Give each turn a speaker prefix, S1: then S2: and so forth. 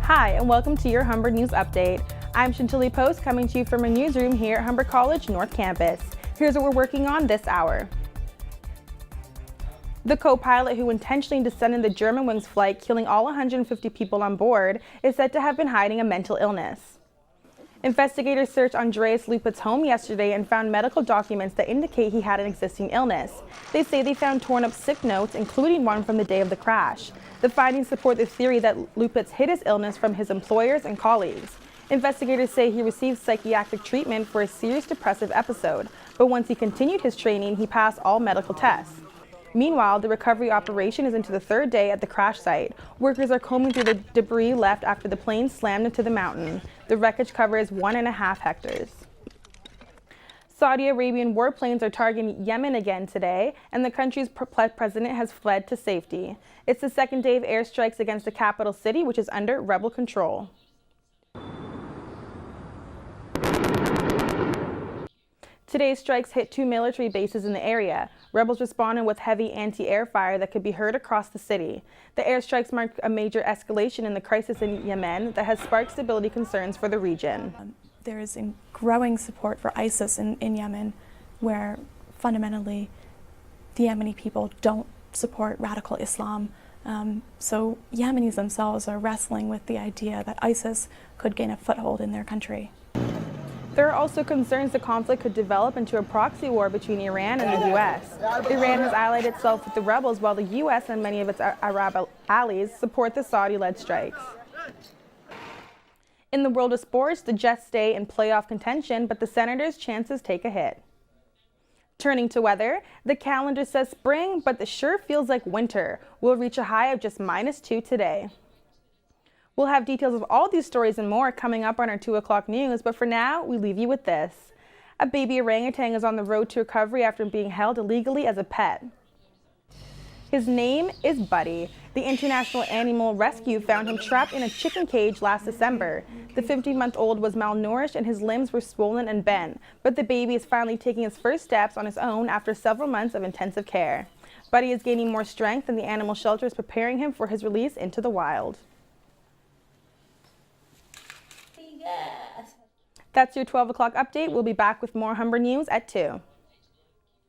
S1: Hi, and welcome to your Humber News Update. I'm Chantilly Post, coming to you from a newsroom here at Humber College North Campus. Here's what we're working on this hour. The co-pilot who intentionally descended the Germanwings flight, killing all 150 people on board, is said to have been hiding a mental illness. Investigators searched Andreas Lupet's home yesterday and found medical documents that indicate he had an existing illness. They say they found torn up sick notes, including one from the day of the crash. The findings support the theory that Lupet's hid his illness from his employers and colleagues. Investigators say he received psychiatric treatment for a serious depressive episode, but once he continued his training, he passed all medical tests. Meanwhile, the recovery operation is into the third day at the crash site. Workers are combing through the debris left after the plane slammed into the mountain. The wreckage covers 1.5 hectares. Saudi Arabian warplanes are targeting Yemen again today, and the country's president has fled to safety. It's the second day of airstrikes against the capital city, which is under rebel control. Today's strikes hit 2 military bases in the area. Rebels responded with heavy anti-air fire that could be heard across the city. The airstrikes marked a major escalation in the crisis in Yemen that has sparked stability concerns for the region.
S2: There is a growing support for ISIS in Yemen, where fundamentally the Yemeni people don't support radical Islam. So Yemenis themselves are wrestling with the idea that ISIS could gain a foothold in their country.
S1: There are also concerns the conflict could develop into a proxy war between Iran and the U.S. Iran has allied itself with the rebels, while the U.S. and many of its Arab allies support the Saudi-led strikes. In the world of sports, the Jets stay in playoff contention, but the Senators' chances take a hit. Turning to weather, the calendar says spring, but it sure feels like winter. We'll reach a high of just -2 today. We'll have details of all these stories and more coming up on our 2 o'clock news, but for now, we leave you with this. A baby orangutan is on the road to recovery after being held illegally as a pet. His name is Buddy. The International Animal Rescue found him trapped in a chicken cage last December. The 15-month-old was malnourished and his limbs were swollen and bent, but the baby is finally taking his first steps on his own after several months of intensive care. Buddy is gaining more strength and the animal shelter is preparing him for his release into the wild. That's your 12 o'clock update. We'll be back with more Humber News at 2.